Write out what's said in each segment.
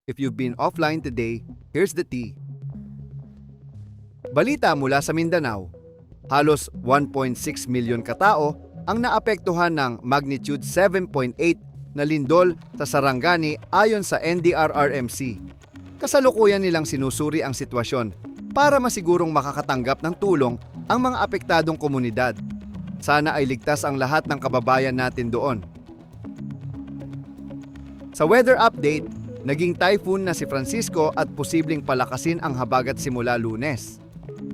If you've been offline today, here's the tea. Balita mula sa Mindanao. Halos 1.6 milyon katao ang naapektuhan ng magnitude 7.8 na lindol sa Sarangani ayon sa NDRRMC. Kasalukuyan nilang sinusuri ang sitwasyon para masigurong makakatanggap ng tulong ang mga apektadong komunidad. Sana ay ligtas ang lahat ng kababayan natin doon. Sa weather update, naging typhoon na si Francisco at posibleng palakasin ang habagat simula Lunes.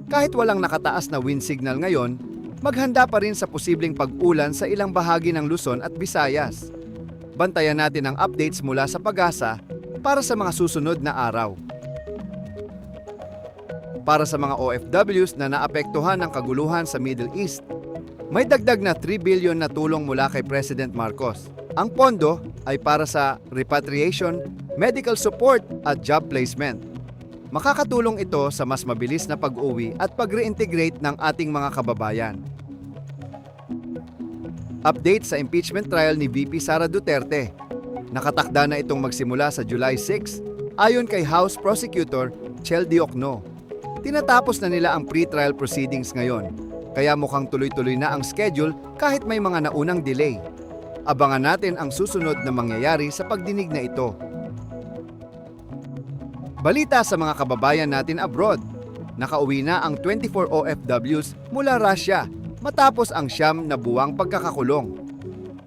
Kahit walang nakataas na wind signal ngayon, maghanda pa rin sa posibleng pag-ulan sa ilang bahagi ng Luzon at Visayas. Bantayan natin ang updates mula sa Pag-asa para sa mga susunod na araw. Para sa mga OFWs na naapektuhan ng kaguluhan sa Middle East, may dagdag na 3 billion na tulong mula kay President Marcos. Ang pondo ay para sa repatriation, medical support at job placement. Makakatulong ito sa mas mabilis na pag-uwi at pag-reintegrate ng ating mga kababayan. Update sa impeachment trial ni VP Sara Duterte. Nakatakda na itong magsimula sa July 6 ayon kay House Prosecutor Chel Diokno. Tinatapos na nila ang pre-trial proceedings ngayon, kaya mukhang tuloy-tuloy na ang schedule kahit may mga naunang delay. Abangan natin ang susunod na mangyayari sa pagdinig na ito. Balita sa mga kababayan natin abroad. Nakauwi na ang 24 OFWs mula Russia matapos ang 9 na buwang pagkakakulong.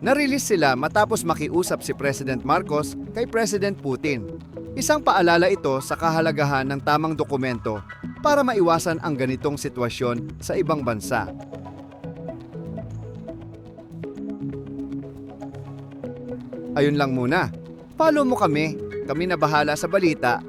Narelease sila matapos makiusap si President Marcos kay President Putin. Isang paalala ito sa kahalagahan ng tamang dokumento para maiwasan ang ganitong sitwasyon sa ibang bansa. Ayun lang muna. Follow mo kami. Kami na bahala sa balita.